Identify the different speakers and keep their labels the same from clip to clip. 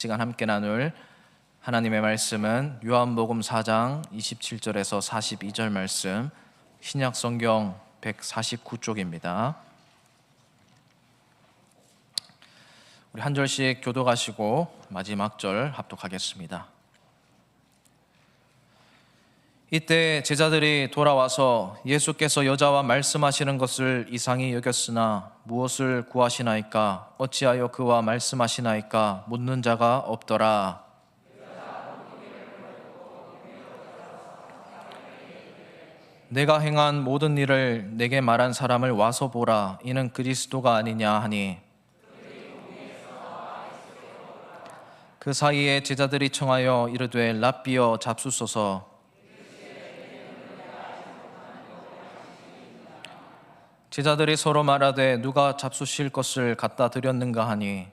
Speaker 1: 시간 함께 나눌 하나님의 말씀은 요한복음 4장 27절에서 42절 말씀, 신약 성경 149쪽입니다. 우리 한 절씩 교독하시고 마지막 절 합독하겠습니다. 이때 제자들이 돌아와서 예수께서 여자와 말씀하시는 것을 이상히 여겼으나 무엇을 구하시나이까? 어찌하여 그와 말씀하시나이까? 묻는 자가 없더라. 내가 행한 모든 일을 내게 말한 사람을 와서 보라. 이는 그리스도가 아니냐 하니, 그 사이에 제자들이 청하여 이르되 랍비여 잡수소서. 제자들이 서로 말하되 누가 잡수실 것을 갖다 드렸는가 하니,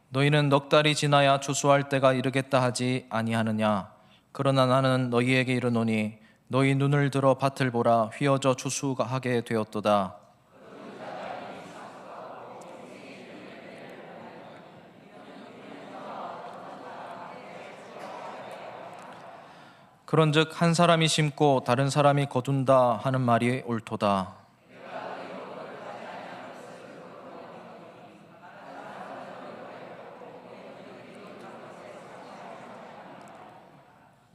Speaker 1: 너희는 넉 달이 지나야 추수할 때가 이르겠다 하지 아니하느냐? 그러나 나는 너희에게 이르노니 너희 눈을 들어 밭을 보라. 휘어져 추수하게 되었도다. 그런즉 한 사람이 심고 다른 사람이 거둔다 하는 말이 옳도다.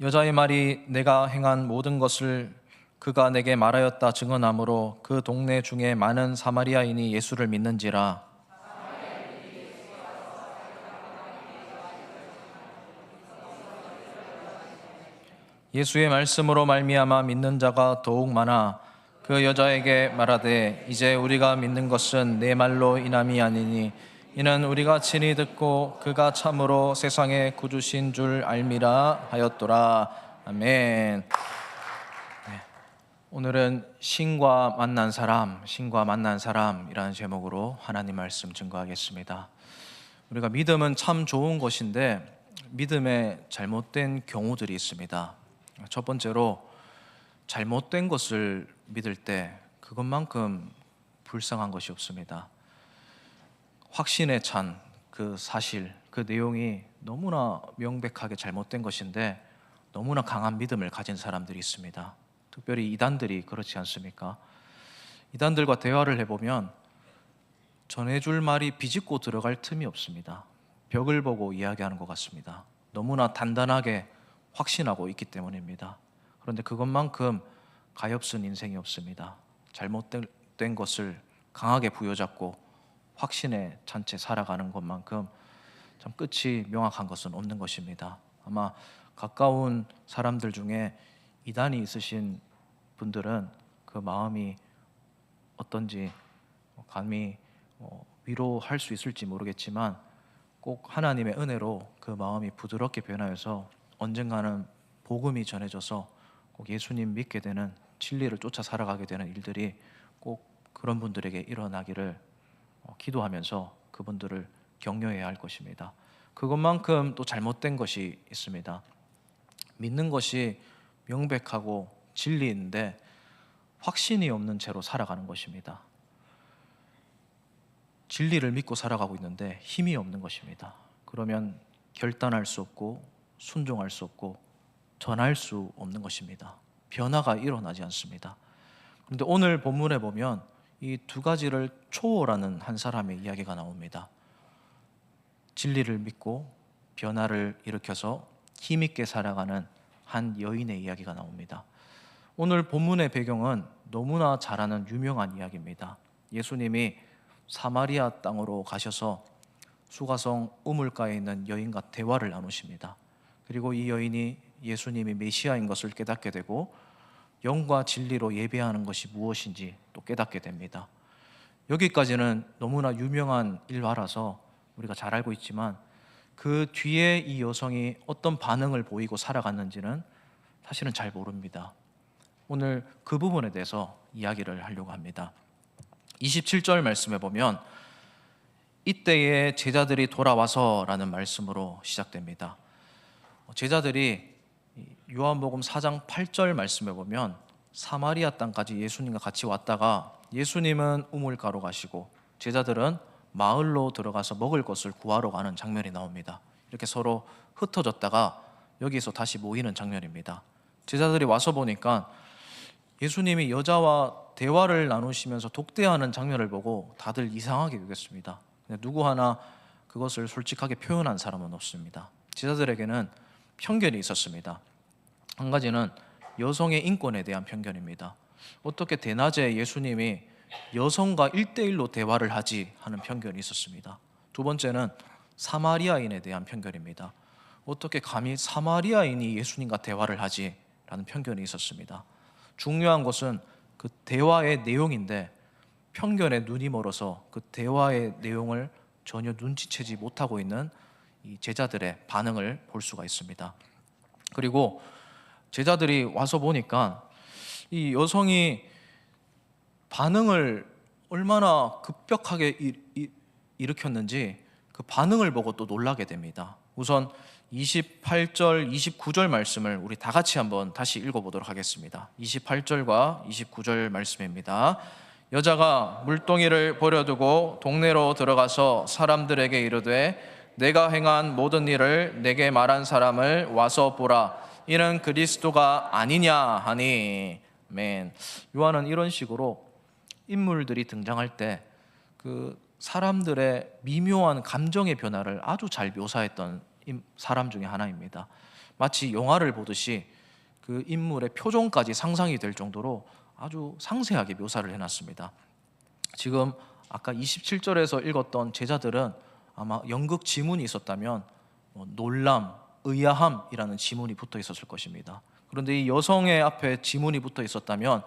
Speaker 1: 여자의 말이 내가 행한 모든 것을 그가 내게 말하였다 증언하므로 그 동네 중에 많은 사마리아인이 예수를 믿는지라. 예수의 말씀으로 말미암아 믿는 자가 더욱 많아 그 여자에게 말하되 이제 우리가 믿는 것은 내 말로 인함이 아니니 이는 우리가 친히 듣고 그가 참으로 세상의 구주신 줄 알미라 하였더라. 아멘. 오늘은 신과 만난 사람이라는 제목으로 하나님 말씀 증거하겠습니다. 우리가 믿음은 참 좋은 것인데 믿음에 잘못된 경우들이 있습니다. 첫 번째로 잘못된 것을 믿을 때 그것만큼 불쌍한 것이 없습니다. 확신에 찬 그 사실, 그 내용이 너무나 명백하게 잘못된 것인데 너무나 강한 믿음을 가진 사람들이 있습니다. 특별히 이단들이 그렇지 않습니까? 이단들과 대화를 해보면 전해줄 말이 비집고 들어갈 틈이 없습니다. 벽을 보고 이야기하는 것 같습니다. 너무나 단단하게 확신하고 있기 때문입니다. 그런데 그것만큼 가엾은 인생이 없습니다. 잘못된 것을 강하게 부여잡고 확신에 찬 채 살아가는 것만큼 참 끝이 명확한 것은 없는 것입니다. 아마 가까운 사람들 중에 이단이 있으신 분들은 그 마음이 어떤지 감히 위로할 수 있을지 모르겠지만 꼭 하나님의 은혜로 그 마음이 부드럽게 변하여서 언젠가는 복음이 전해져서 꼭 예수님 믿게 되는, 진리를 쫓아 살아가게 되는 일들이 꼭 그런 분들에게 일어나기를 기도하면서 그분들을 격려해야 할 것입니다. 그것만큼 또 잘못된 것이 있습니다. 믿는 것이 명백하고 진리인데 확신이 없는 채로 살아가는 것입니다. 진리를 믿고 살아가고 있는데 힘이 없는 것입니다. 그러면 결단할 수 없고 순종할 수 없고 전할 수 없는 것입니다. 변화가 일어나지 않습니다. 그런데 오늘 본문에 보면 이 두 가지를 초월하는 한 사람의 이야기가 나옵니다. 진리를 믿고 변화를 일으켜서 힘있게 살아가는 한 여인의 이야기가 나옵니다. 오늘 본문의 배경은 너무나 잘 아는 유명한 이야기입니다. 예수님이 사마리아 땅으로 가셔서 수가성 우물가에 있는 여인과 대화를 나누십니다. 그리고 이 여인이 예수님이 메시아인 것을 깨닫게 되고 영과 진리로 예배하는 것이 무엇인지 또 깨닫게 됩니다. 여기까지는 너무나 유명한 일화라서 우리가 잘 알고 있지만 그 뒤에 이 여성이 어떤 반응을 보이고 살아갔는지는 사실은 잘 모릅니다. 오늘 그 부분에 대해서 이야기를 하려고 합니다. 27절 말씀에 보면 이때에 제자들이 돌아와서 라는 말씀으로 시작됩니다. 제자들이 요한복음 4장 8절 말씀에 보면 사마리아 땅까지 예수님과 같이 왔다가 예수님은 우물가로 가시고 제자들은 마을로 들어가서 먹을 것을 구하러 가는 장면이 나옵니다. 이렇게 서로 흩어졌다가 여기서 다시 모이는 장면입니다. 제자들이 와서 보니까 예수님이 여자와 대화를 나누시면서 독대하는 장면을 보고 다들 이상하게 여겼습니다. 누구 하나 그것을 솔직하게 표현한 사람은 없습니다. 제자들에게는 편견이 있었습니다. 한 가지는 여성의 인권에 대한 편견입니다. 어떻게 대낮에 예수님이 여성과 1대1로 대화를 하지 하는 편견이 있었습니다. 두 번째는 사마리아인에 대한 편견입니다. 어떻게 감히 사마리아인이 예수님과 대화를 하지 라는 편견이 있었습니다. 중요한 것은 그 대화의 내용인데 편견에 눈이 멀어서 그 대화의 내용을 전혀 눈치채지 못하고 있는 이 제자들의 반응을 볼 수가 있습니다. 그리고 제자들이 와서 보니까 이 여성이 반응을 얼마나 급격하게 일으켰는지 그 반응을 보고 또 놀라게 됩니다. 우선 28절, 29절 말씀을 우리 다 같이 한번 다시 읽어보도록 하겠습니다. 28절과 29절 말씀입니다. 여자가 물동이를 버려두고 동네로 들어가서 사람들에게 이르되 내가 행한 모든 일을 내게 말한 사람을 와서 보라. 이는 그리스도가 아니냐 하니. 아멘. 요한은 이런 식으로 인물들이 등장할 때 그 사람들의 미묘한 감정의 변화를 아주 잘 묘사했던 사람 중에 하나입니다. 마치 영화를 보듯이 그 인물의 표정까지 상상이 될 정도로 아주 상세하게 묘사를 해놨습니다. 지금 아까 27절에서 읽었던 제자들은 아마 연극 지문이 있었다면 놀람, 의아함이라는 지문이 붙어 있었을 것입니다. 그런데 이 여성의 앞에 지문이 붙어 있었다면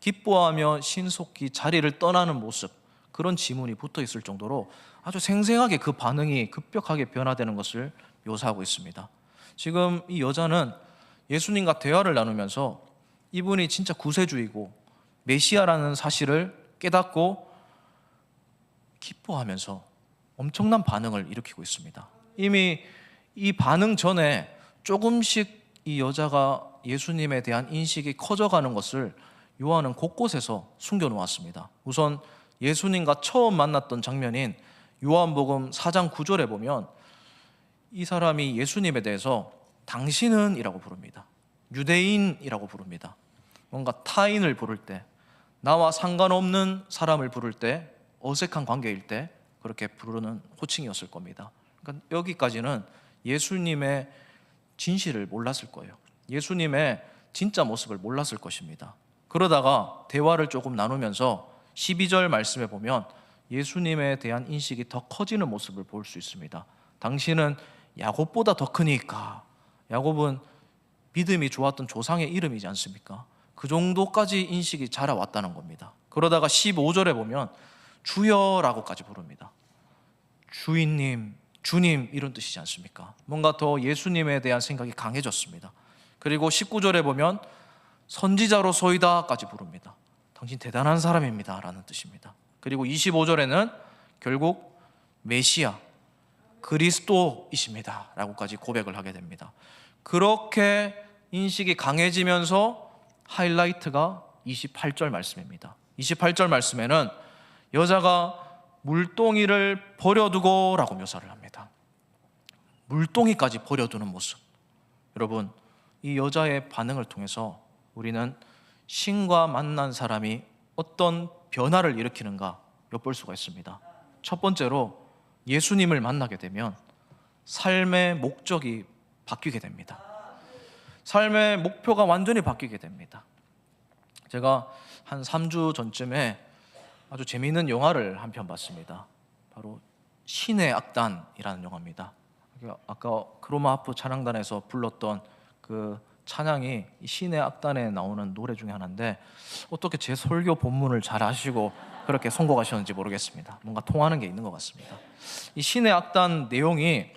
Speaker 1: 기뻐하며 신속히 자리를 떠나는 모습, 그런 지문이 붙어 있을 정도로 아주 생생하게 그 반응이 급격하게 변화되는 것을 묘사하고 있습니다. 지금 이 여자는 예수님과 대화를 나누면서 이분이 진짜 구세주이고 메시아라는 사실을 깨닫고 기뻐하면서 엄청난 반응을 일으키고 있습니다. 이미 이 반응 전에 조금씩 이 여자가 예수님에 대한 인식이 커져가는 것을 요한은 곳곳에서 숨겨놓았습니다. 우선 예수님과 처음 만났던 장면인 요한복음 4장 9절에 보면 이 사람이 예수님에 대해서 당신은 이라고 부릅니다. 유대인이라고 부릅니다. 뭔가 타인을 부를 때, 나와 상관없는 사람을 부를 때, 어색한 관계일 때 그렇게 부르는 호칭이었을 겁니다. 그러니까 여기까지는 예수님의 진실을 몰랐을 거예요. 예수님의 진짜 모습을 몰랐을 것입니다. 그러다가 대화를 조금 나누면서 12절 말씀에 보면 예수님에 대한 인식이 더 커지는 모습을 볼 수 있습니다. 당신은 야곱보다 더 크니까. 야곱은 믿음이 좋았던 조상의 이름이지 않습니까? 그 정도까지 인식이 자라왔다는 겁니다. 그러다가 15절에 보면 주여라고까지 부릅니다. 주인님, 주님 이런 뜻이지 않습니까? 뭔가 더 예수님에 대한 생각이 강해졌습니다. 그리고 19절에 보면 선지자로소이다까지 부릅니다. 당신 대단한 사람입니다 라는 뜻입니다. 그리고 25절에는 결국 메시아, 그리스도이십니다 라고까지 고백을 하게 됩니다. 그렇게 인식이 강해지면서 하이라이트가 28절 말씀입니다. 28절 말씀에는 여자가 물동이를 버려두고 라고 묘사를 합니다. 물동이까지 버려두는 모습. 여러분, 이 여자의 반응을 통해서 우리는 신과 만난 사람이 어떤 변화를 일으키는가 엿볼 수가 있습니다. 첫 번째로 예수님을 만나게 되면 삶의 목적이 바뀌게 됩니다. 삶의 목표가 완전히 바뀌게 됩니다. 제가 한 3주 전쯤에 아주 재미있는 영화를 한 편 봤습니다. 바로 신의 악단이라는 영화입니다. 아까 크로마하프 찬양단에서 불렀던 그 찬양이 신의 악단에 나오는 노래 중에 하나인데 어떻게 제 설교 본문을 잘 아시고 그렇게 선곡하셨는지 모르겠습니다. 뭔가 통하는 게 있는 것 같습니다. 이 신의 악단 내용이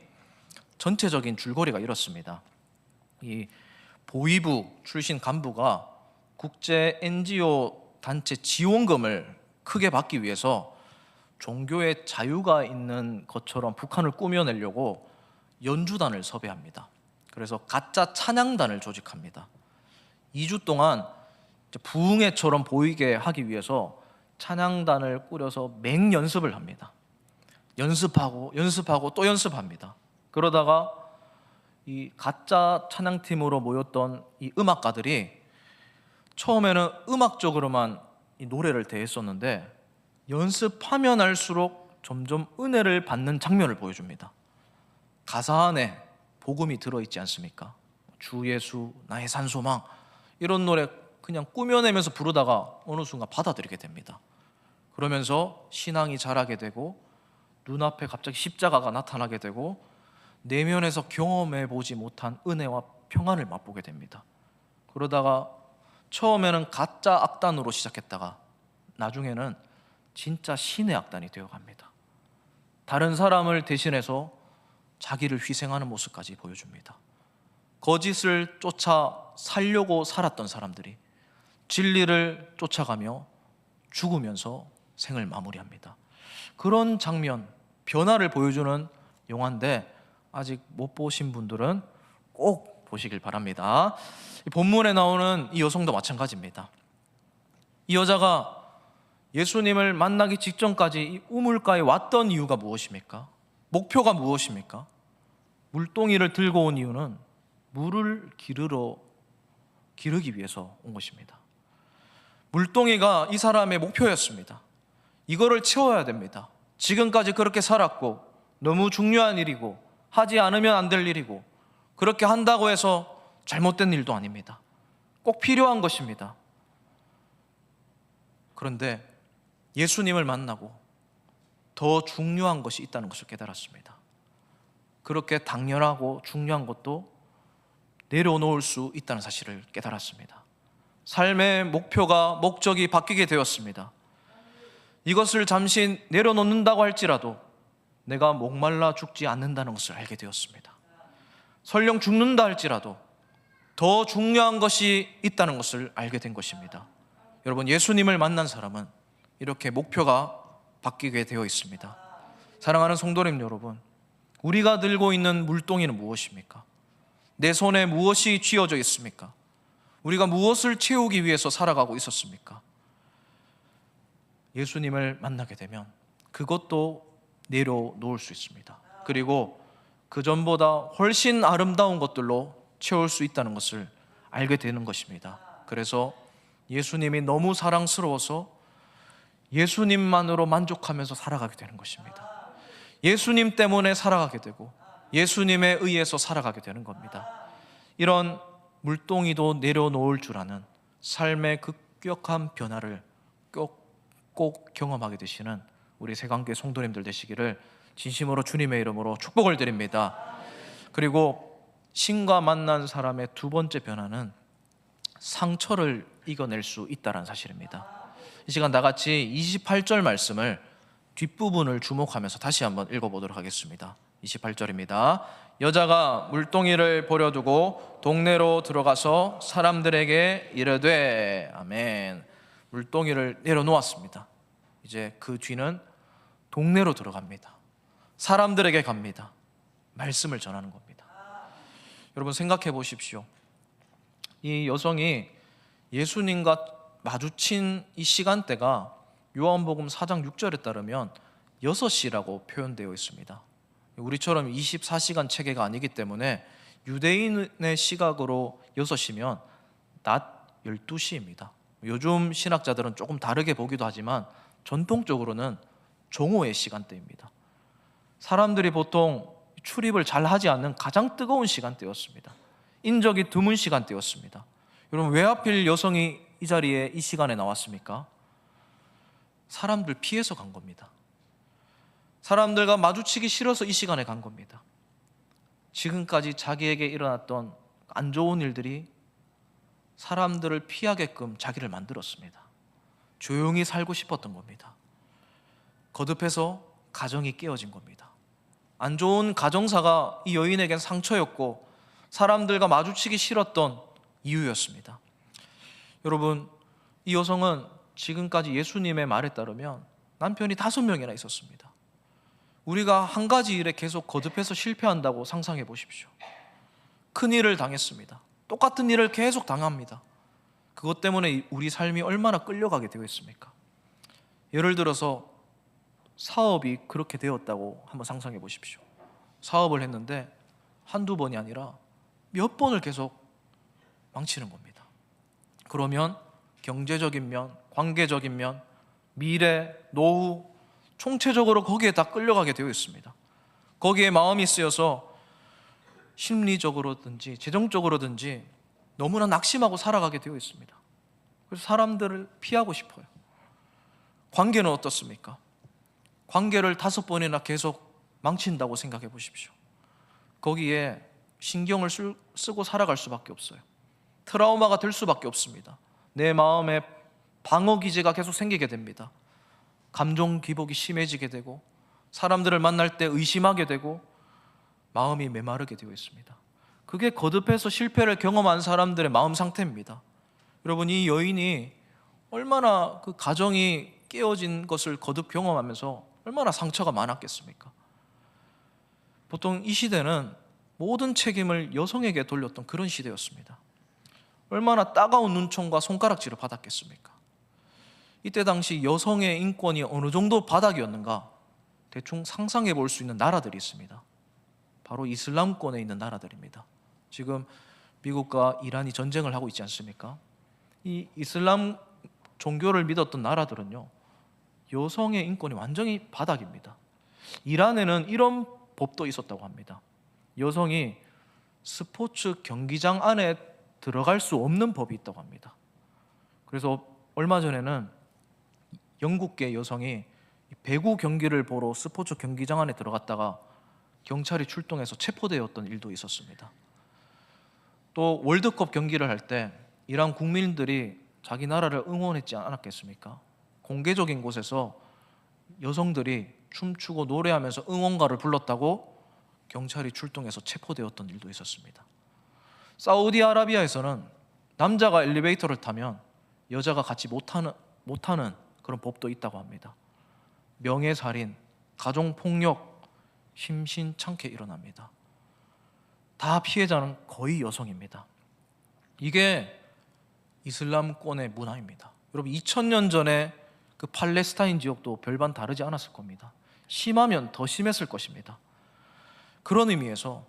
Speaker 1: 전체적인 줄거리가 이렇습니다. 이 보위부 출신 간부가 국제 NGO 단체 지원금을 크게 받기 위해서 종교의 자유가 있는 것처럼 북한을 꾸며내려고 연주단을 섭외합니다. 그래서 가짜 찬양단을 조직합니다. 2주 동안 부흥회처럼 보이게 하기 위해서 찬양단을 꾸려서 맹연습을 합니다. 연습하고 또 연습합니다. 그러다가 이 가짜 찬양팀으로 모였던 이 음악가들이 처음에는 음악적으로만 이 노래를 대했었는데 연습하면 할수록 점점 은혜를 받는 장면을 보여줍니다. 가사 안에 복음이 들어있지 않습니까? 주 예수 나의 산소망, 이런 노래 그냥 꾸며내면서 부르다가 어느 순간 받아들이게 됩니다. 그러면서 신앙이 자라게 되고 눈앞에 갑자기 십자가가 나타나게 되고 내면에서 경험해 보지 못한 은혜와 평안을 맛보게 됩니다. 그러다가 처음에는 가짜 악단으로 시작했다가 나중에는 진짜 신의 악단이 되어갑니다. 다른 사람을 대신해서 자기를 희생하는 모습까지 보여줍니다. 거짓을 쫓아 살려고 살았던 사람들이 진리를 쫓아가며 죽으면서 생을 마무리합니다. 그런 장면, 변화를 보여주는 영화인데 아직 못 보신 분들은 꼭 보시길 바랍니다. 본문에 나오는 이 여성도 마찬가지입니다. 이 여자가 예수님을 만나기 직전까지 이 우물가에 왔던 이유가 무엇입니까? 목표가 무엇입니까? 물동이를 들고 온 이유는 물을 기르기 위해서 온 것입니다. 물동이가 이 사람의 목표였습니다. 이거를 채워야 됩니다. 지금까지 그렇게 살았고 너무 중요한 일이고 하지 않으면 안 될 일이고 그렇게 한다고 해서 잘못된 일도 아닙니다. 꼭 필요한 것입니다. 그런데 예수님을 만나고 더 중요한 것이 있다는 것을 깨달았습니다. 그렇게 당연하고 중요한 것도 내려놓을 수 있다는 사실을 깨달았습니다. 삶의 목적이 바뀌게 되었습니다. 이것을 잠시 내려놓는다고 할지라도 내가 목말라 죽지 않는다는 것을 알게 되었습니다. 설령 죽는다 할지라도 더 중요한 것이 있다는 것을 알게 된 것입니다. 여러분, 예수님을 만난 사람은 이렇게 목표가 바뀌게 되어 있습니다. 사랑하는 성도님 여러분, 우리가 들고 있는 물동이는 무엇입니까? 내 손에 무엇이 쥐어져 있습니까? 우리가 무엇을 채우기 위해서 살아가고 있었습니까? 예수님을 만나게 되면 그것도 내려놓을 수 있습니다. 그리고 그 전보다 훨씬 아름다운 것들로 채울 수 있다는 것을 알게 되는 것입니다. 그래서 예수님이 너무 사랑스러워서 예수님만으로 만족하면서 살아가게 되는 것입니다. 예수님 때문에 살아가게 되고 예수님에 의해서 살아가게 되는 겁니다. 이런 물동이도 내려놓을 줄 아는 삶의 급격한 변화를 꼭 경험하게 되시는 우리 세강교회 성도님들 되시기를 진심으로 주님의 이름으로 축복을 드립니다. 그리고 신과 만난 사람의 두 번째 변화는 상처를 이겨낼 수 있다는 사실입니다. 이 시간 다 같이 28절 말씀을 뒷부분을 주목하면서 다시 한번 읽어보도록 하겠습니다. 28절입니다. 여자가 물동이를 버려두고 동네로 들어가서 사람들에게 이르되, 아멘. 물동이를 내려놓았습니다. 이제 그 뒤는 동네로 들어갑니다. 사람들에게 갑니다. 말씀을 전하는 겁니다. 여러분 생각해 보십시오. 이 여성이 예수님과 마주친 이 시간대가 요한복음 4장 6절에 따르면 6시라고 표현되어 있습니다. 우리처럼 24시간 체계가 아니기 때문에 유대인의 시각으로 6시면 낮 12시입니다. 요즘 신학자들은 조금 다르게 보기도 하지만 전통적으로는 정오의 시간대입니다. 사람들이 보통 출입을 잘 하지 않는 가장 뜨거운 시간대였습니다. 인적이 드문 시간대였습니다. 여러분, 왜 하필 여성이 이 자리에 이 시간에 나왔습니까? 사람들 피해서 간 겁니다. 사람들과 마주치기 싫어서 이 시간에 간 겁니다. 지금까지 자기에게 일어났던 안 좋은 일들이 사람들을 피하게끔 자기를 만들었습니다. 조용히 살고 싶었던 겁니다. 거듭해서 가정이 깨어진 겁니다. 안 좋은 가정사가 이 여인에겐 상처였고 사람들과 마주치기 싫었던 이유였습니다. 여러분, 이 여성은 지금까지 예수님의 말에 따르면 남편이 5명이나 있었습니다. 우리가 한 가지 일에 계속 거듭해서 실패한다고 상상해 보십시오. 큰 일을 당했습니다. 똑같은 일을 계속 당합니다. 그것 때문에 우리 삶이 얼마나 끌려가게 되어 있습니까? 예를 들어서 사업이 그렇게 되었다고 한번 상상해 보십시오. 사업을 했는데 한두 번이 아니라 몇 번을 계속 망치는 겁니다. 그러면 경제적인 면, 관계적인 면, 미래, 노후, 총체적으로 거기에 다 끌려가게 되어 있습니다. 거기에 마음이 쓰여서 심리적으로든지 재정적으로든지 너무나 낙심하고 살아가게 되어 있습니다. 그래서 사람들을 피하고 싶어요. 관계는 어떻습니까? 관계를 5번이나 계속 망친다고 생각해 보십시오. 거기에 신경을 쓰고 살아갈 수밖에 없어요. 트라우마가 될 수밖에 없습니다. 내 마음에 방어 기제가 계속 생기게 됩니다. 감정 기복이 심해지게 되고 사람들을 만날 때 의심하게 되고 마음이 메마르게 되어 있습니다. 그게 거듭해서 실패를 경험한 사람들의 마음 상태입니다. 여러분, 이 여인이 얼마나 그 가정이 깨어진 것을 거듭 경험하면서 얼마나 상처가 많았겠습니까? 보통 이 시대는 모든 책임을 여성에게 돌렸던 그런 시대였습니다. 얼마나 따가운 눈총과 손가락질을 받았겠습니까? 이때 당시 여성의 인권이 어느 정도 바닥이었는가 대충 상상해 볼 수 있는 나라들이 있습니다. 바로 이슬람권에 있는 나라들입니다. 지금 미국과 이란이 전쟁을 하고 있지 않습니까? 이 이슬람 종교를 믿었던 나라들은요, 여성의 인권이 완전히 바닥입니다. 이란에는 이런 법도 있었다고 합니다. 여성이 스포츠 경기장 안에 들어갈 수 없는 법이 있다고 합니다. 그래서 얼마 전에는 영국계 여성이 배구 경기를 보러 스포츠 경기장 안에 들어갔다가 경찰이 출동해서 체포되었던 일도 있었습니다. 또 월드컵 경기를 할 때 이란 국민들이 자기 나라를 응원했지 않았겠습니까? 공개적인 곳에서 여성들이 춤추고 노래하면서 응원가를 불렀다고 경찰이 출동해서 체포되었던 일도 있었습니다. 사우디아라비아에서는 남자가 엘리베이터를 타면 여자가 같이 못하는 그런 법도 있다고 합니다. 명예살인, 가정폭력 심심찮게 일어납니다. 다 피해자는 거의 여성입니다. 이게 이슬람권의 문화입니다. 여러분, 2000년 전에 그 팔레스타인 지역도 별반 다르지 않았을 겁니다. 심하면 더 심했을 것입니다. 그런 의미에서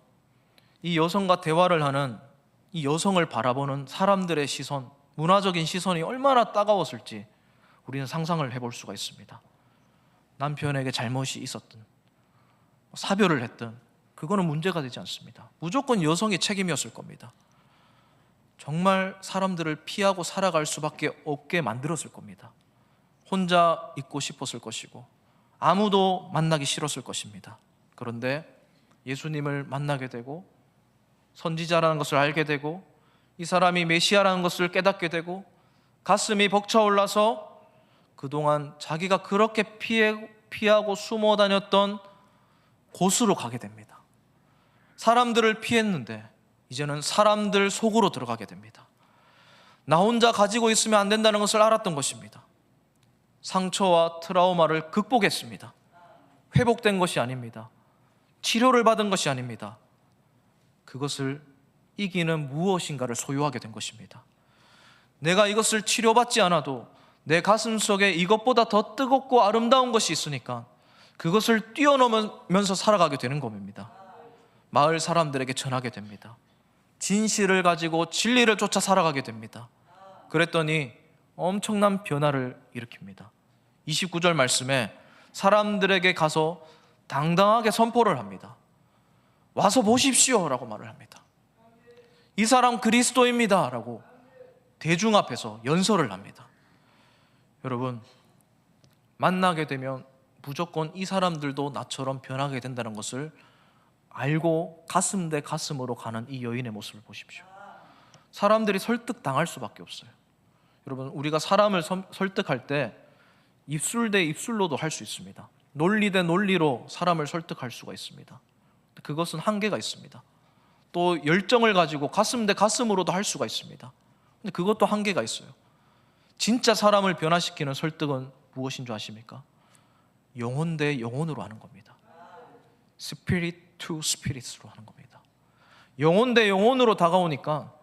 Speaker 1: 이 여성과 대화를 하는 이 여성을 바라보는 사람들의 시선, 문화적인 시선이 얼마나 따가웠을지 우리는 상상을 해볼 수가 있습니다. 남편에게 잘못이 있었든 사별을 했든 그거는 문제가 되지 않습니다. 무조건 여성의 책임이었을 겁니다. 정말 사람들을 피하고 살아갈 수밖에 없게 만들었을 겁니다. 혼자 있고 싶었을 것이고 아무도 만나기 싫었을 것입니다. 그런데 예수님을 만나게 되고 선지자라는 것을 알게 되고 이 사람이 메시아라는 것을 깨닫게 되고 가슴이 벅차올라서 그동안 자기가 그렇게 피하고 숨어 다녔던 곳으로 가게 됩니다. 사람들을 피했는데 이제는 사람들 속으로 들어가게 됩니다. 나 혼자 가지고 있으면 안 된다는 것을 알았던 것입니다. 상처와 트라우마를 극복했습니다. 회복된 것이 아닙니다. 치료를 받은 것이 아닙니다. 그것을 이기는 무엇인가를 소유하게 된 것입니다. 내가 이것을 치료받지 않아도 내 가슴 속에 이것보다 더 뜨겁고 아름다운 것이 있으니까 그것을 뛰어넘으면서 살아가게 되는 겁니다. 마을 사람들에게 전하게 됩니다. 진실을 가지고 진리를 쫓아 살아가게 됩니다. 그랬더니 엄청난 변화를 일으킵니다. 29절 말씀에 사람들에게 가서 당당하게 선포를 합니다. 와서 보십시오 라고 말을 합니다. 이 사람 그리스도입니다 라고 대중 앞에서 연설을 합니다. 여러분, 만나게 되면 무조건 이 사람들도 나처럼 변하게 된다는 것을 알고 가슴 대 가슴으로 가는 이 여인의 모습을 보십시오. 사람들이 설득당할 수밖에 없어요. 여러분, 우리가 사람을 설득할 때 입술 대 입술로도 할 수 있습니다. 논리 대 논리로 사람을 설득할 수가 있습니다. 그것은 한계가 있습니다. 또 열정을 가지고 가슴 대 가슴으로도 할 수가 있습니다. 근데 그것도 한계가 있어요. 진짜 사람을 변화시키는 설득은 무엇인 줄 아십니까? 영혼 대 영혼으로 하는 겁니다. Spirit to Spirit으로 하는 겁니다. 영혼 대 영혼으로 다가오니까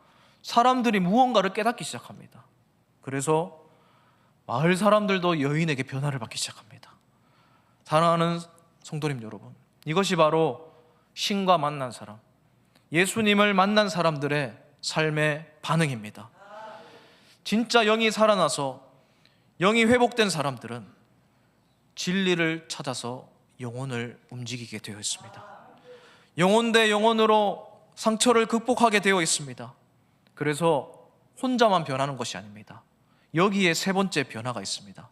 Speaker 1: 사람들이 무언가를 깨닫기 시작합니다. 그래서 마을 사람들도 여인에게 변화를 받기 시작합니다. 사랑하는 성도님 여러분, 이것이 바로 신과 만난 사람, 예수님을 만난 사람들의 삶의 반응입니다. 진짜 영이 살아나서 영이 회복된 사람들은 진리를 찾아서 영혼을 움직이게 되어 있습니다. 영혼 대 영혼으로 상처를 극복하게 되어 있습니다. 그래서 혼자만 변하는 것이 아닙니다. 여기에 세 번째 변화가 있습니다.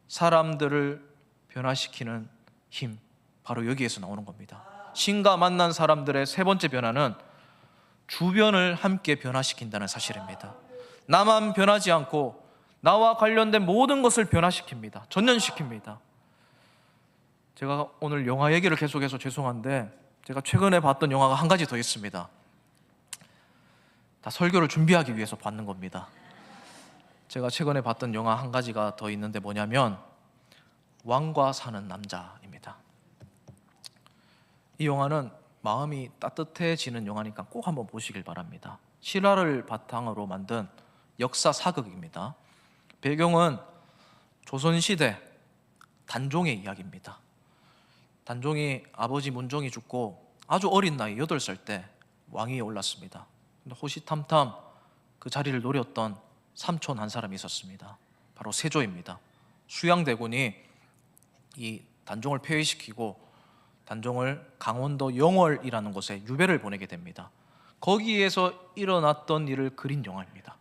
Speaker 1: 사람들을 변화시키는 힘, 바로 여기에서 나오는 겁니다. 신과 만난 사람들의 세 번째 변화는 주변을 함께 변화시킨다는 사실입니다. 나만 변하지 않고 나와 관련된 모든 것을 변화시킵니다. 전염시킵니다. 제가 오늘 영화 얘기를 계속해서 죄송한데, 제가 최근에 봤던 영화가 한 가지 더 있습니다. 다 설교를 준비하기 위해서 봤는 겁니다. 제가 최근에 봤던 영화 한 가지가 더 있는데 뭐냐면 왕과 사는 남자입니다. 이 영화는 마음이 따뜻해지는 영화니까 꼭 한번 보시길 바랍니다. 실화를 바탕으로 만든 역사 사극입니다. 배경은 조선시대 단종의 이야기입니다. 단종이 아버지 문종이 죽고 아주 어린 나이 8살 때 왕위에 올랐습니다. 근데 호시탐탐 그 자리를 노렸던 삼촌 한 사람이 있었습니다. 바로 세조입니다. 수양대군이 이 단종을 폐위시키고 단종을 강원도 영월이라는 곳에 유배를 보내게 됩니다. 거기에서 일어났던 일을 그린 영화입니다.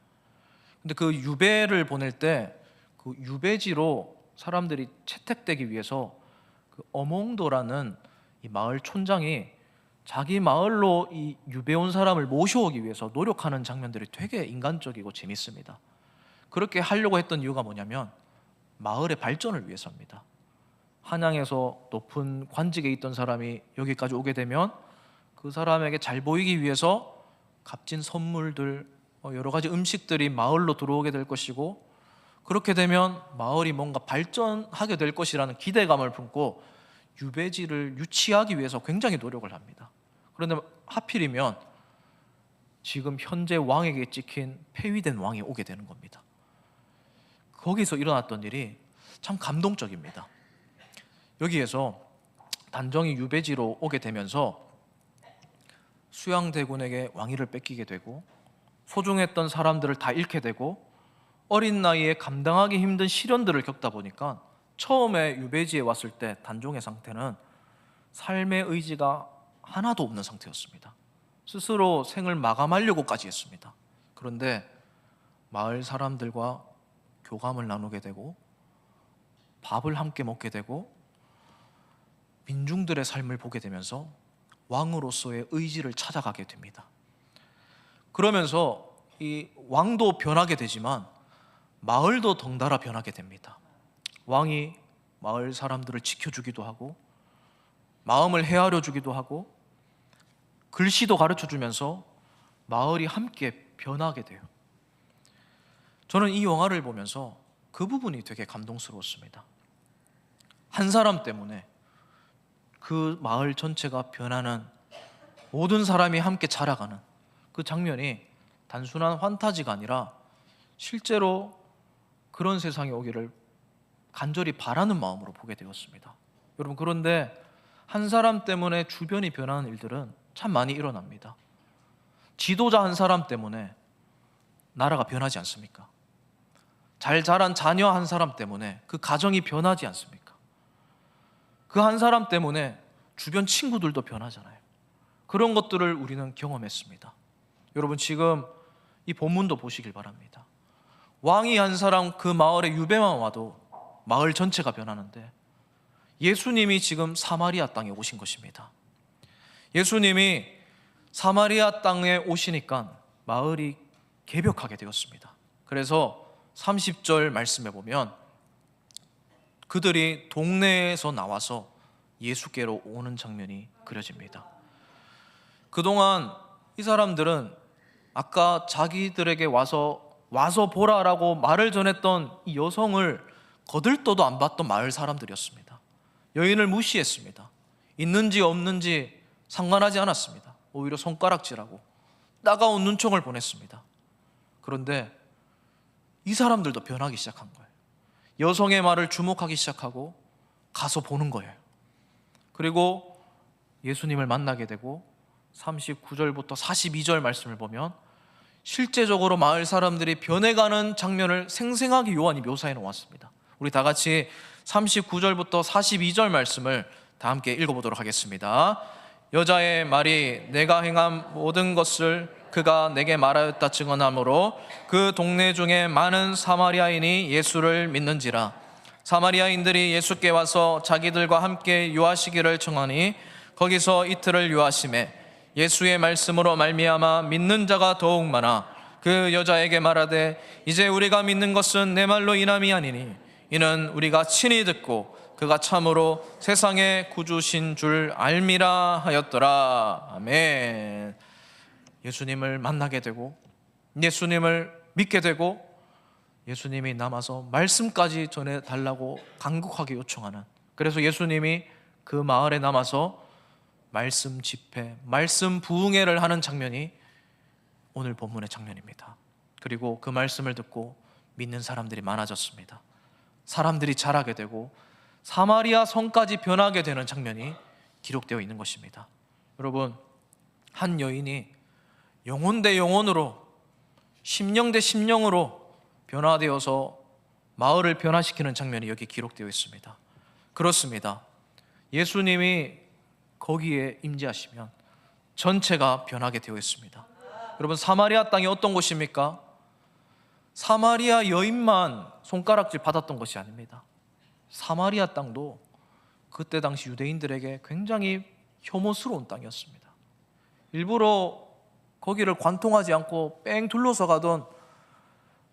Speaker 1: 근데 그 유배를 보낼 때 그 유배지로 사람들이 채택되기 위해서 그 어몽도라는 이 마을 촌장이 자기 마을로 이 유배 온 사람을 모셔오기 위해서 노력하는 장면들이 되게 인간적이고 재밌습니다. 그렇게 하려고 했던 이유가 뭐냐면 마을의 발전을 위해서입니다. 한양에서 높은 관직에 있던 사람이 여기까지 오게 되면 그 사람에게 잘 보이기 위해서 값진 선물들, 여러 가지 음식들이 마을로 들어오게 될 것이고, 그렇게 되면 마을이 뭔가 발전하게 될 것이라는 기대감을 품고 유배지를 유치하기 위해서 굉장히 노력을 합니다. 그런데 하필이면 지금 현재 왕에게 찍힌 폐위된 왕이 오게 되는 겁니다. 거기서 일어났던 일이 참 감동적입니다. 여기에서 단종이 유배지로 오게 되면서 수양대군에게 왕위를 뺏기게 되고 소중했던 사람들을 다 잃게 되고 어린 나이에 감당하기 힘든 시련들을 겪다 보니까 처음에 유배지에 왔을 때 단종의 상태는 삶의 의지가 하나도 없는 상태였습니다. 스스로 생을 마감하려고까지 했습니다. 그런데 마을 사람들과 교감을 나누게 되고 밥을 함께 먹게 되고 민중들의 삶을 보게 되면서 왕으로서의 의지를 찾아가게 됩니다. 그러면서 이 왕도 변하게 되지만 마을도 덩달아 변하게 됩니다. 왕이 마을 사람들을 지켜주기도 하고 마음을 헤아려 주기도 하고 글씨도 가르쳐 주면서 마을이 함께 변하게 돼요. 저는 이 영화를 보면서 그 부분이 되게 감동스러웠습니다. 한 사람 때문에 그 마을 전체가 변하는, 모든 사람이 함께 자라가는 그 장면이 단순한 환타지가 아니라 실제로 그런 세상이 오기를 간절히 바라는 마음으로 보게 되었습니다. 여러분, 그런데 한 사람 때문에 주변이 변하는 일들은 참 많이 일어납니다. 지도자 한 사람 때문에 나라가 변하지 않습니까? 잘 자란 자녀 한 사람 때문에 그 가정이 변하지 않습니까? 그 한 사람 때문에 주변 친구들도 변하잖아요. 그런 것들을 우리는 경험했습니다. 여러분, 지금 이 본문도 보시길 바랍니다. 왕이 한 사람 그 마을에 유배만 와도 마을 전체가 변하는데 예수님이 지금 사마리아 땅에 오신 것입니다. 예수님이 사마리아 땅에 오시니까 마을이 개벽하게 되었습니다. 그래서 30절 말씀에 보면 그들이 동네에서 나와서 예수께로 오는 장면이 그려집니다. 그동안 이 사람들은 아까 자기들에게 와서 보라라고 말을 전했던 이 여성을 거들떠도 안 봤던 마을 사람들이었습니다. 여인을 무시했습니다. 있는지 없는지 상관하지 않았습니다. 오히려 손가락질하고 따가운 눈총을 보냈습니다. 그런데 이 사람들도 변하기 시작한 거예요. 여성의 말을 주목하기 시작하고 가서 보는 거예요. 그리고 예수님을 만나게 되고 39절부터 42절 말씀을 보면 실제적으로 마을 사람들이 변해가는 장면을 생생하게 요한이 묘사해 놓았습니다. 우리 다 같이 39절부터 42절 말씀을 다 함께 읽어보도록 하겠습니다. 여자의 말이 내가 행한 모든 것을 그가 내게 말하였다 증언하므로 그 동네 중에 많은 사마리아인이 예수를 믿는지라. 사마리아인들이 예수께 와서 자기들과 함께 유하시기를 청하니 거기서 이틀을 유하심에 예수의 말씀으로 말미암아 믿는 자가 더욱 많아 그 여자에게 말하되 이제 우리가 믿는 것은 내 말로 인함이 아니니 이는 우리가 친히 듣고 그가 참으로 세상의 구주신 줄 알미라 하였더라. 아멘. 예수님을 만나게 되고 예수님을 믿게 되고 예수님이 남아서 말씀까지 전해달라고 간곡하게 요청하는, 그래서 예수님이 그 마을에 남아서 말씀 집회, 말씀 부흥회를 하는 장면이 오늘 본문의 장면입니다. 그리고 그 말씀을 듣고 믿는 사람들이 많아졌습니다. 사람들이 자라게 되고 사마리아 성까지 변하게 되는 장면이 기록되어 있는 것입니다. 여러분, 한 여인이 영혼 대 영혼으로, 심령 대 심령으로 변화되어서 마을을 변화시키는 장면이 여기 기록되어 있습니다. 그렇습니다. 예수님이 거기에 임재하시면 전체가 변하게 되어 있습니다. 여러분, 사마리아 땅이 어떤 곳입니까? 사마리아 여인만 손가락질 받았던 것이 아닙니다. 사마리아 땅도 그때 당시 유대인들에게 굉장히 혐오스러운 땅이었습니다. 일부러 거기를 관통하지 않고 뺑 둘러서 가던,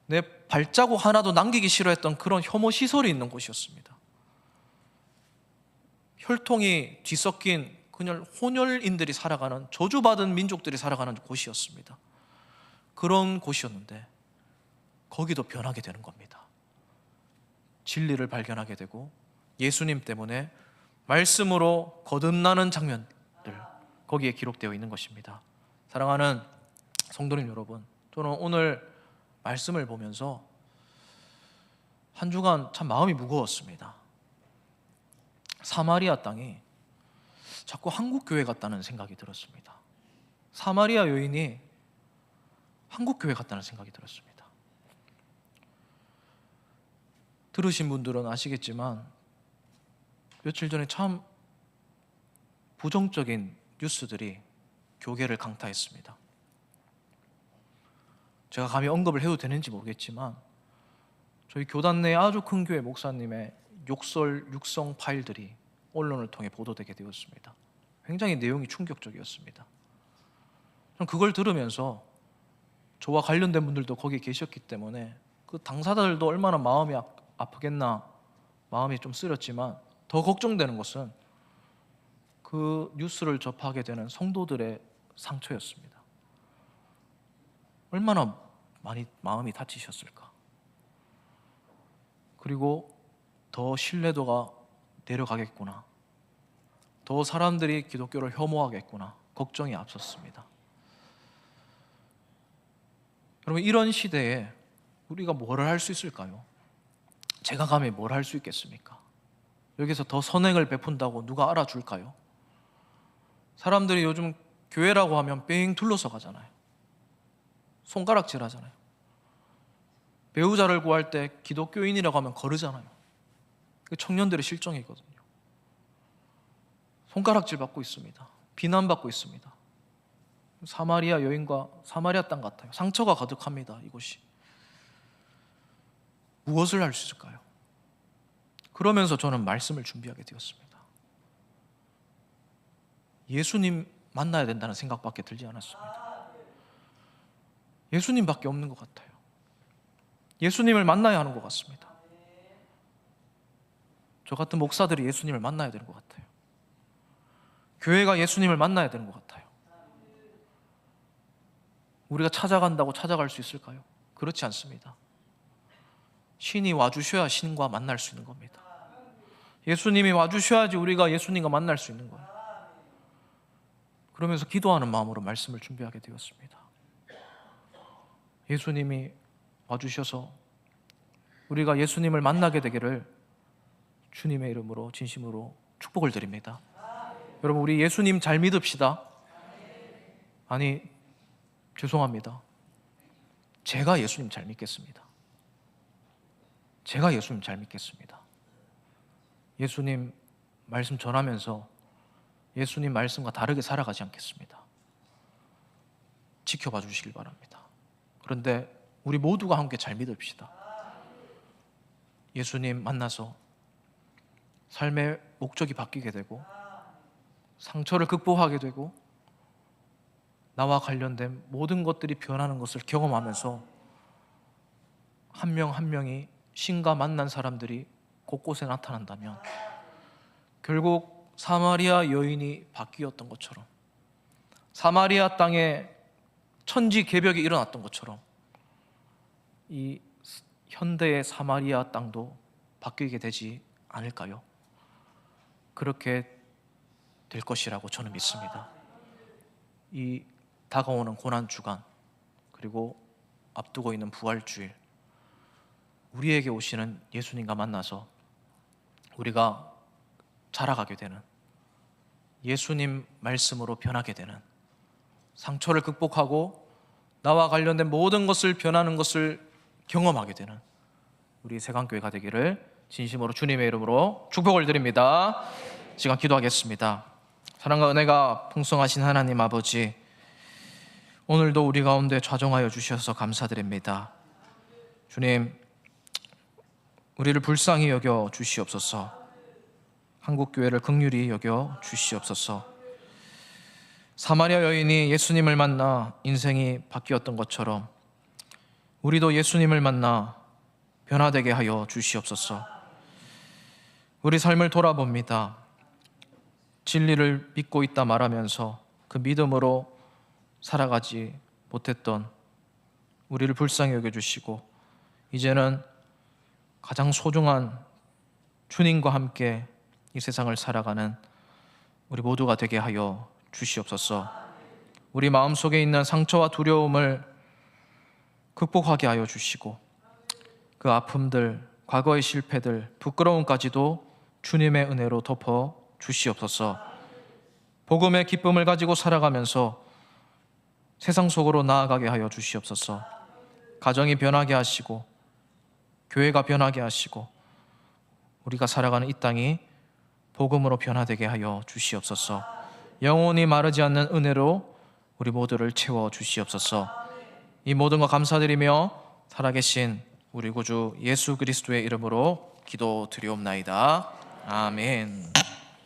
Speaker 1: 내 발자국 하나도 남기기 싫어했던 그런 혐오 시설이 있는 곳이었습니다. 혈통이 뒤섞인 그냥 혼혈인들이 살아가는, 저주받은 민족들이 살아가는 곳이었습니다. 그런 곳이었는데 거기도 변하게 되는 겁니다. 진리를 발견하게 되고 예수님 때문에 말씀으로 거듭나는 장면들, 거기에 기록되어 있는 것입니다. 사랑하는 성도님 여러분, 저는 오늘 말씀을 보면서 한 주간 참 마음이 무거웠습니다. 사마리아 땅이 자꾸 한국 교회 같다는 생각이 들었습니다. 사마리아 여인이 한국 교회 같다는 생각이 들었습니다. 들으신 분들은 아시겠지만 며칠 전에 참 부정적인 뉴스들이 교계를 강타했습니다. 제가 감히 언급을 해도 되는지 모르겠지만 저희 교단 내 아주 큰 교회 목사님의 욕설, 육성 파일들이 언론을 통해 보도되게 되었습니다. 굉장히 내용이 충격적이었습니다. 저는 그걸 들으면서, 저와 관련된 분들도 거기 계셨기 때문에 그 당사자들도 얼마나 마음이 아프겠나 마음이 좀 쓰렸지만, 더 걱정되는 것은 그 뉴스를 접하게 되는 성도들의 상처였습니다. 얼마나 많이 마음이 다치셨을까. 그리고 더 신뢰도가 내려가겠구나, 더 사람들이 기독교를 혐오하겠구나 걱정이 앞섰습니다. 여러분, 이런 시대에 우리가 뭘 할 수 있을까요? 제가 감히 뭘 할 수 있겠습니까? 여기서 더 선행을 베푼다고 누가 알아줄까요? 사람들이 요즘 교회라고 하면 뺑 둘러서 가잖아요. 손가락질 하잖아요. 배우자를 구할 때 기독교인이라고 하면 거르잖아요. 청년들의 실정이거든요. 손가락질 받고 있습니다. 비난받고 있습니다. 사마리아 여인과 사마리아 땅 같아요. 상처가 가득합니다. 이곳이. 무엇을 할 수 있을까요? 그러면서 저는 말씀을 준비하게 되었습니다. 예수님 만나야 된다는 생각밖에 들지 않았습니다. 예수님밖에 없는 것 같아요. 예수님을 만나야 하는 것 같습니다. 저 같은 목사들이 예수님을 만나야 되는 것 같아요. 교회가 예수님을 만나야 되는 것 같아요. 우리가 찾아간다고 찾아갈 수 있을까요? 그렇지 않습니다. 신이 와주셔야 신과 만날 수 있는 겁니다. 예수님이 와주셔야지 우리가 예수님과 만날 수 있는 거예요. 그러면서 기도하는 마음으로 말씀을 준비하게 되었습니다. 예수님이 와주셔서 우리가 예수님을 만나게 되기를 주님의 이름으로 진심으로 축복을 드립니다. 여러분, 우리 예수님 잘 믿읍시다. 아니, 죄송합니다. 제가 예수님 잘 믿겠습니다. 제가 예수님 잘 믿겠습니다. 예수님 말씀 전하면서 예수님 말씀과 다르게 살아가지 않겠습니다. 지켜봐 주시길 바랍니다. 그런데 우리 모두가 함께 잘 믿읍시다. 예수님 만나서 삶의 목적이 바뀌게 되고 상처를 극복하게 되고 나와 관련된 모든 것들이 변하는 것을 경험하면서 한 명 한 명이 신과 만난 사람들이 곳곳에 나타난다면 결국 사마리아 여인이 바뀌었던 것처럼, 사마리아 땅에 천지 개벽이 일어났던 것처럼 이 현대의 사마리아 땅도 바뀌게 되지 않을까요? 그렇게 될 것이라고 저는 믿습니다. 이 다가오는 고난주간, 그리고 앞두고 있는 부활주일, 우리에게 오시는 예수님과 만나서 우리가 자라가게 되는, 예수님 말씀으로 변하게 되는, 상처를 극복하고 나와 관련된 모든 것을 변하는 것을 경험하게 되는 우리 세강교회가 되기를 진심으로 주님의 이름으로 축복을 드립니다. 시간 기도하겠습니다. 사랑과 은혜가 풍성하신 하나님 아버지, 오늘도 우리 가운데 좌정하여 주셔서 감사드립니다. 주님, 우리를 불쌍히 여겨 주시옵소서. 한국교회를 긍휼히 여겨 주시옵소서. 사마리아 여인이 예수님을 만나 인생이 바뀌었던 것처럼 우리도 예수님을 만나 변화되게 하여 주시옵소서. 우리 삶을 돌아봅니다. 진리를 믿고 있다 말하면서 그 믿음으로 살아가지 못했던 우리를 불쌍히 여겨주시고, 이제는 가장 소중한 주님과 함께 이 세상을 살아가는 우리 모두가 되게 하여 주시옵소서. 우리 마음속에 있는 상처와 두려움을 극복하게 하여 주시고, 그 아픔들, 과거의 실패들, 부끄러움까지도 주님의 은혜로 덮어 주시옵소서. 복음의 기쁨을 가지고 살아가면서 세상 속으로 나아가게 하여 주시옵소서. 가정이 변하게 하시고 교회가 변하게 하시고 우리가 살아가는 이 땅이 복음으로 변화되게 하여 주시옵소서. 영원히 마르지 않는 은혜로 우리 모두를 채워 주시옵소서. 이 모든 거 감사드리며 살아계신 우리 구주 예수 그리스도의 이름으로 기도드리옵나이다. 아멘.